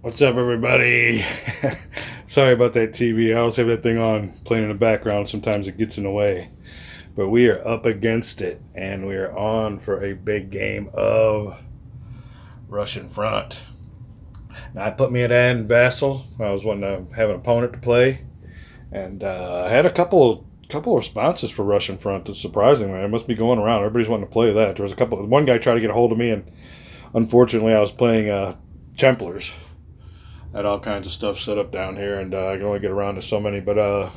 What's up, everybody? Sorry about that TV. I always have that thing on playing in the background. Sometimes it gets in the way. But we are up against it, and we are on for a big game of Russian Front. Now, I put me at Ann Vassal. I was wanting to have an opponent to play, and I had a couple of responses for Russian Front. It's surprisingly, it must be going around. Everybody's wanting to play that. There was one guy tried to get a hold of me, and unfortunately, I was playing Templars. I had all kinds of stuff set up down here, and I can only get around to so many. But I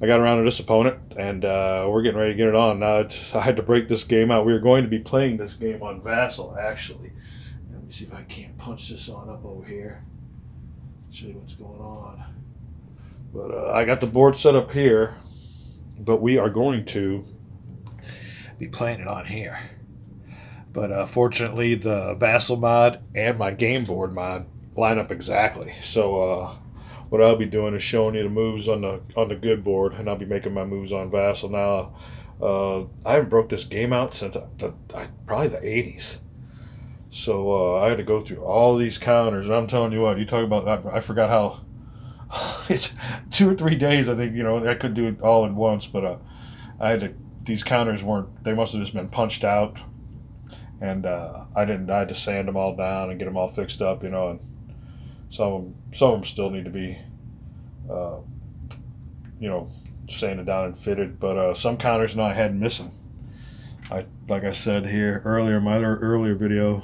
got around to this opponent, and we're getting ready to get it on. Now, I had to break this game out. We are going to be playing this game on Vassal, actually. Let me see if I can't punch this on up over here. Show you what's going on. But I got the board set up here, but we are going to be playing it on here. But fortunately, the Vassal mod and my game board mod line up exactly. So what I'll be doing is showing you the moves on the good board, and I'll be making my moves on Vassal. Now, I haven't broke this game out since probably the 80s. So I had to go through all these counters, and I'm telling you what, you talk about that. I forgot how it's 2 or 3 days. I think I couldn't do it all at once, but I had to. These counters weren't. They must have just been punched out, and I had to sand them all down and get them all fixed up, and some of them still need to be, sanded down and fitted. But some counters I had missing. Like I said here earlier in my earlier video,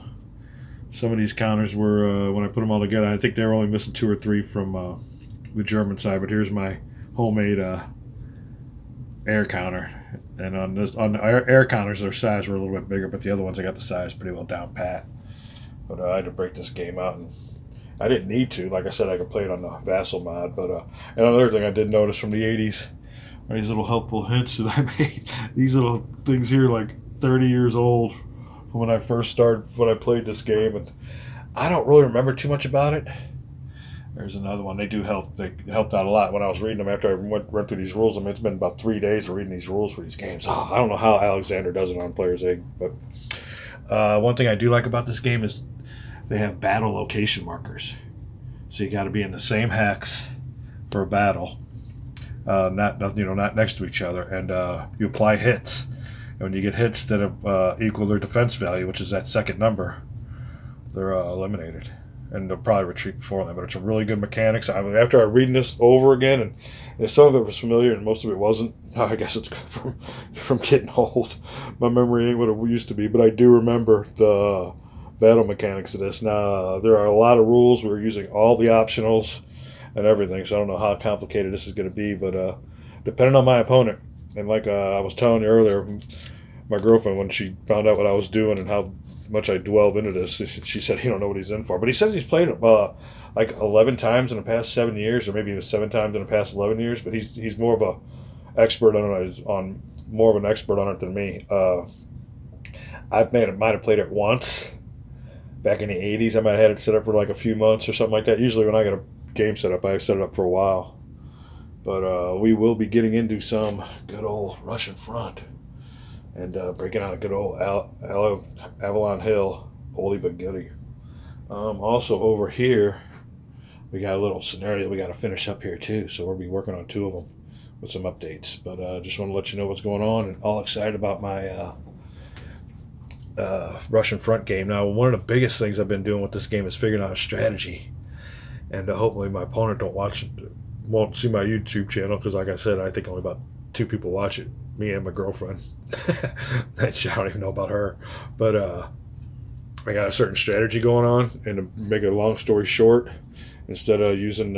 some of these counters were when I put them all together. I think they were only missing 2 or 3 from the German side. But here's my homemade air counter. And on the air counters, their size were a little bit bigger, but the other ones I got the size pretty well down pat. But I had to break this game out, and I didn't need to. Like I said, I could play it on the Vassal mod. But and another thing I did notice from the 80s are these little helpful hints that I made. These little things here, like 30 years old from when I first started, when I played this game, and I don't really remember too much about it. There's another one. They do help. They helped out a lot when I was reading them after I went through these rules. I mean, it's been about 3 days of reading these rules for these games. Oh, I don't know how Alexander does it on Player's Egg, but one thing I do like about this game is they have battle location markers. So you got to be in the same hex for a battle, not next to each other, and you apply hits. And when you get hits that equal their defense value, which is that second number, they're eliminated. And they'll probably retreat before them. But it's a really good mechanics. After I reading this over again, and some of it was familiar and most of it wasn't. I guess it's from getting old. My memory ain't what it used to be, but I do remember the battle mechanics of this. Now, there are a lot of rules. We're using all the optionals and everything, so I don't know how complicated this is going to be, but depending on my opponent, and like I was telling you earlier, my girlfriend, when she found out what I was doing and how much I delve into this, she said he don't know what he's in for. But he says he's played like 11 times in the past 7 years, or maybe it was 7 times in the past 11 years. But he's more of an expert on it than me. Might have played it once back in the 80s. I might have had it set up for like a few months or something like that. Usually when I get a game set up, I set it up for a while. But we will be getting into some good old Russian Front. And breaking out a good old Avalon Hill, oldie but goodie. Also over here, we got a little scenario we got to finish up here too. So we'll be working on 2 of them with some updates. But just want to let you know what's going on, and all excited about my Russian Front game. Now, one of the biggest things I've been doing with this game is figuring out a strategy. And hopefully my opponent won't see my YouTube channel, because like I said, I think only about 2 people watch it. Me and my girlfriend. I don't even know about her. But I got a certain strategy going on, and to make a long story short, instead of using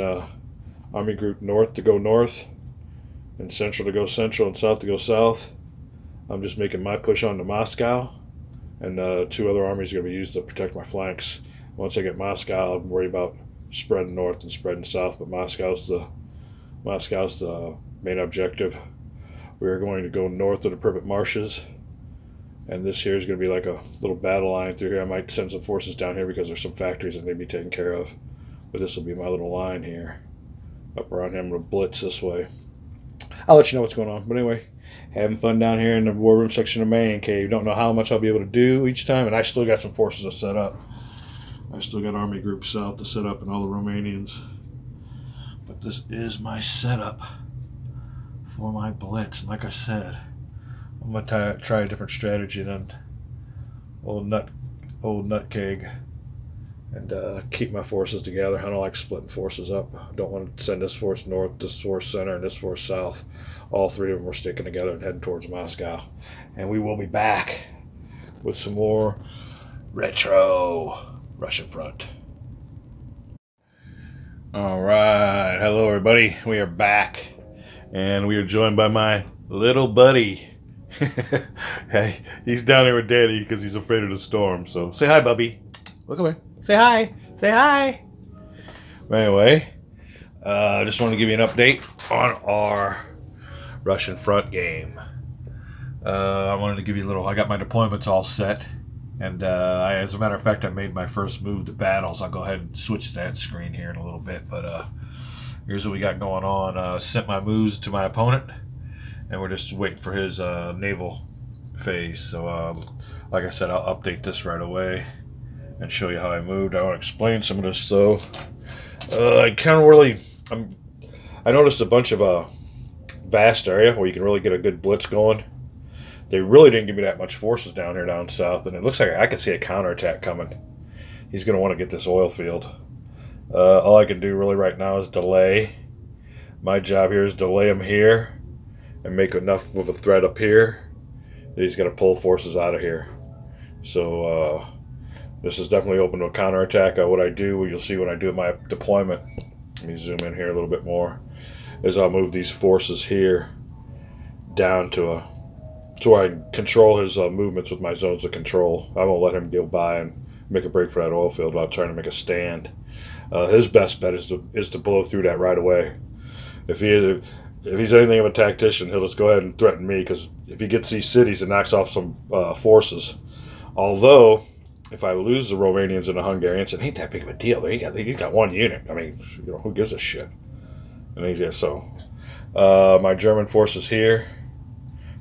Army Group North to go north, and Central to go central, and South to go south, I'm just making my push on to Moscow, and 2 other armies are going to be used to protect my flanks. Once I get Moscow, I'll worry about spreading north and spreading south, but Moscow's the main objective. We are going to go north of the Pripyat Marshes, and this here is going to be like a little battle line through here. I might send some forces down here because there's some factories that need to be taken care of, but this will be my little line here up around here. I'm going to blitz this way. I'll let you know what's going on. But anyway, having fun down here in the war room section of Man Cave. Don't know how much I'll be able to do each time, and I still got some forces to set up. I still got Army Group South to set up and all the Romanians. But this is my setup for my blitz. And like I said, I'm going to try a different strategy than old nutcake and keep my forces together. I don't like splitting forces up. I don't want to send this force north, this force center, and this force south. All three of them are sticking together and heading towards Moscow. And we will be back with some more retro Russian front. All right, hello everybody. We are back, and we are joined by my little buddy. Hey, he's down there with Daddy because he's afraid of the storm. So say hi, Bubby. Look over. Say hi. Say hi. But anyway, I just wanted to give you an update on our Russian front game. I wanted to give you a little. I got my deployments all set. And as a matter of fact, I made my first move to battles. I'll go ahead and switch that screen here in a little bit. But here's what we got going on. Sent my moves to my opponent, and we're just waiting for his naval phase. So like I said, I'll update this right away and show you how I moved. I want to explain some of this though. I noticed a bunch of vast area where you can really get a good blitz going. They really didn't give me that much forces down here down south, and it looks like I can see a counterattack coming. He's going to want to get this oil field. All I can do really right now is delay. My job here is delay him here and make enough of a threat up here that he's going to pull forces out of here. So this is definitely open to a counterattack. What I do, you'll see when I do my deployment, let me zoom in here a little bit more, is I'll move these forces here down to so I can control his movements with my zones of control. I won't let him go by and make a break for that oil field without trying to make a stand. His best bet is to blow through that right away. If he's anything of a tactician, he'll just go ahead and threaten me, because if he gets these cities and knocks off some forces. Although, if I lose the Romanians and the Hungarians, it ain't that big of a deal. He's got one unit. I mean, who gives a shit? And so my German forces here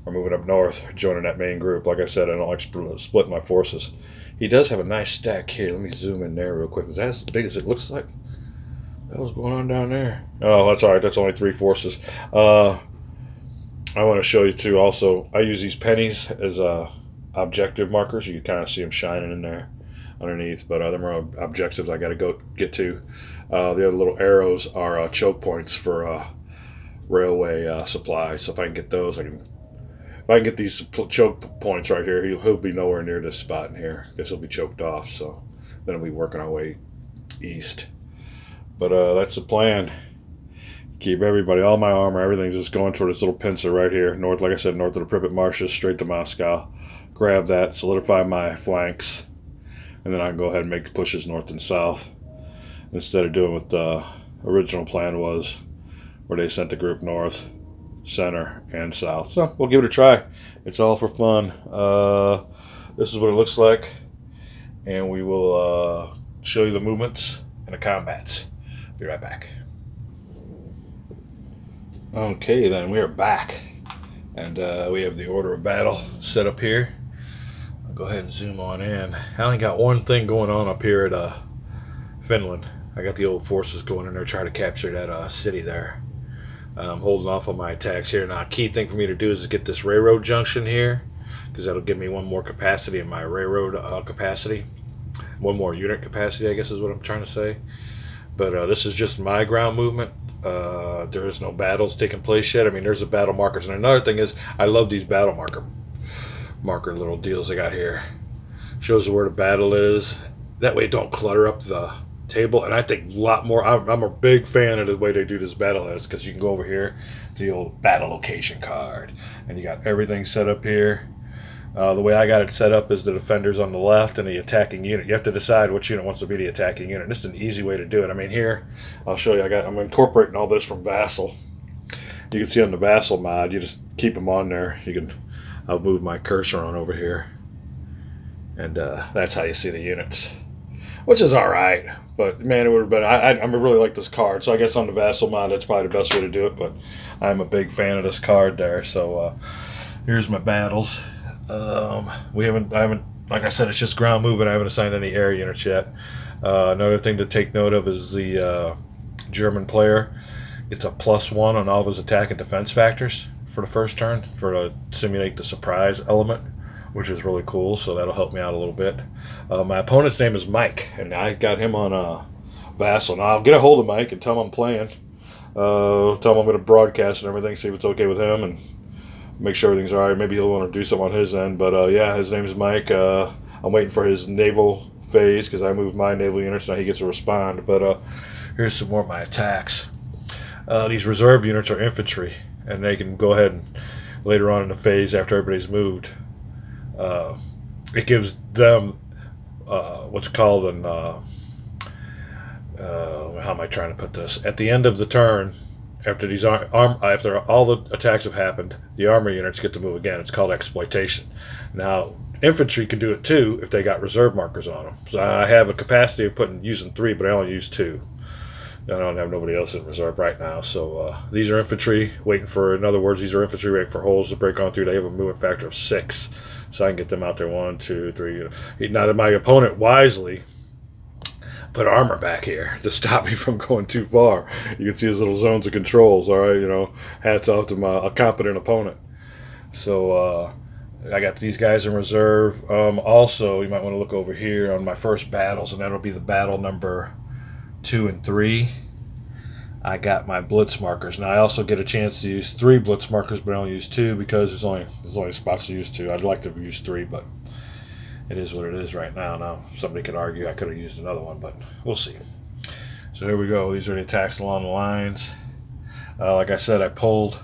are moving up north, joining that main group. Like I said, I don't like split my forces. He does have a nice stack here. Let me zoom in there real quick. Is that as big as it looks like? What was going on down there? Oh, that's all right. That's only 3 forces. I want to show you too. Also, I use these pennies as objective markers. You can kind of see them shining in there underneath. But them are objectives I got to go get to. The other little arrows are choke points for railway supplies. So if I can get those, if I can get these choke points right here, he'll be nowhere near this spot in here. I guess he'll be choked off. So then we'll be working our way east. But that's the plan. Keep everybody, all my armor, everything's just going toward this little pincer right here. North, like I said, north of the Pripyat marshes, straight to Moscow. Grab that, solidify my flanks, and then I can go ahead and make pushes north and south, instead of doing what the original plan was, where they sent the group north, center, and south. So we'll give it a try. It's all for fun. This is what it looks like, and we will show you the movements and the combats. Be right back. Okay, then we are back, and we have the order of battle set up here. I'll go ahead and zoom on in. I only got one thing going on up here at Finland. I got the old forces going in there trying to capture that city there. I'm holding off on my attacks here. Now, a key thing for me to do is get this railroad junction here, because that'll give me one more capacity in my railroad capacity. One more unit capacity, I guess is what I'm trying to say. But this is just my ground movement. There is no battles taking place yet. I mean, there's the battle markers. And another thing is, I love these battle marker little deals they got here. Shows where the battle is. That way it don't clutter up the table. And I think a lot more, I'm a big fan of the way they do this battle list, because you can go over here to the old battle location card, and you got everything set up here. The way I got it set up is the defenders on the left and the attacking unit. You have to decide which unit wants to be the attacking unit. This is an easy way to do it. I mean, here, I'll show you. I'm incorporating all this from Vassal. You can see on the Vassal mod, you just keep them on there. I'll move my cursor on over here, and that's how you see the units, which is all right. But man, it would have been. I really like this card, so I guess on the Vassal mod, that's probably the best way to do it. But I'm a big fan of this card there. So here's my battles. I haven't, like I said, it's just ground movement. I haven't assigned any air units yet. Another thing to take note of is the German player. It's a +1 on all of his attack and defense factors for the first turn to simulate the surprise element, which is really cool, so that'll help me out a little bit. My opponent's name is Mike, and I got him on Vassal. Now, I'll get a hold of Mike and tell him I'm playing. Tell him I'm going to broadcast and everything, see if it's okay with him, and make sure everything's all right. Maybe he'll want to do something on his end, but yeah, his name's Mike. I'm waiting for his naval phase because I moved my naval units, now he gets to respond. But here's some more of my attacks. These reserve units are infantry, and they can go ahead and later on in the phase after everybody's moved, it gives them what's called an how am I trying to put this? At the end of the turn, after these after all the attacks have happened, the armor units get to move again. It's called exploitation. Now, infantry can do it too if they got reserve markers on them. So I have a capacity of using 3, but I only use 2. I don't have nobody else in reserve right now. So these are infantry waiting for, in other words, these are infantry waiting for holes to break on through. They have a movement factor of 6. So I can get them out there 1, 2, 3. Now, my opponent wisely put armor back here to stop me from going too far. You can see his little zones of controls. All right, you know, hats off to a competent opponent. So I got these guys in reserve. Also, you might want to look over here on my first battles, and that'll be the battle number 2 and 3. I got my blitz markers. Now I also get a chance to use 3 blitz markers, but I only use 2 because there's only spots to use 2. I'd like to use 3, but it is what it is right now. Now, somebody could argue I could have used another one, but we'll see. So here we go. These are the attacks along the lines. Like I said, I pulled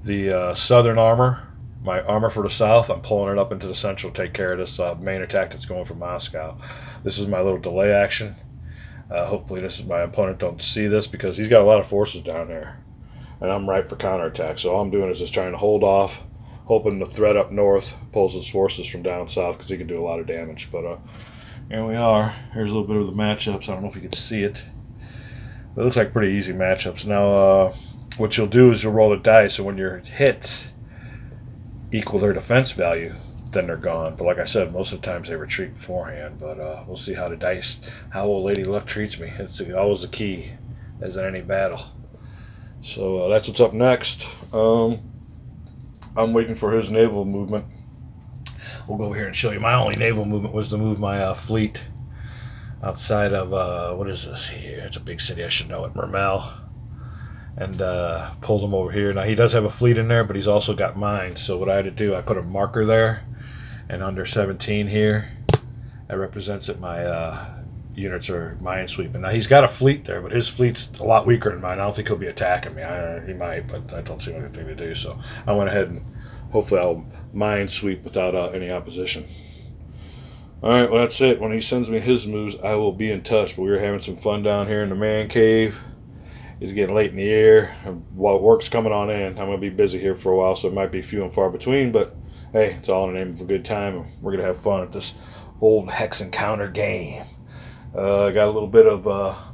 the southern armor, my armor for the south. I'm pulling it up into the central to take care of this main attack that's going from Moscow. This is my little delay action. Hopefully my opponent don't see this because he's got a lot of forces down there. And I'm right for counterattack. So all I'm doing is just trying to hold off, hoping the threat up north pulls his forces from down south because he can do a lot of damage. But here we are. Here's a little bit of the matchups. I don't know if you can see it. But it looks like pretty easy matchups. Now, what you'll do is you'll roll the dice, and when your hits equal their defense value, then they're gone. But like I said, most of the times they retreat beforehand. But we'll see how how old Lady Luck treats me. It's always the key, as in any battle. So that's what's up next. I'm waiting for his naval movement. We'll go over here and show you. My only naval movement was to move my fleet outside of, what is this here? It's a big city, I should know it, Mermel. And pulled him over here. Now, he does have a fleet in there, but he's also got mines. So what I had to do, I put a marker there, and under 17 here, that represents that my units are mine sweeping. Now, he's got a fleet there, but his fleet's a lot weaker than mine. I don't think he'll be attacking me. He might, but I don't see anything to do. So I went ahead and hopefully I'll mine sweep without any opposition. All right, well, that's it. When he sends me his moves, I will be in touch. But we were having some fun down here in the man cave. It's getting late in the year. While work's coming on in, I'm going to be busy here for a while, so it might be few and far between. But, hey, it's all in the name of a good time. And we're going to have fun at this old hex encounter game. I got a little bit of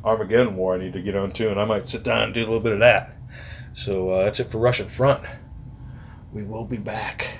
Armageddon War I need to get on to, and I might sit down and do a little bit of that. So that's it for Russian Front. We will be back.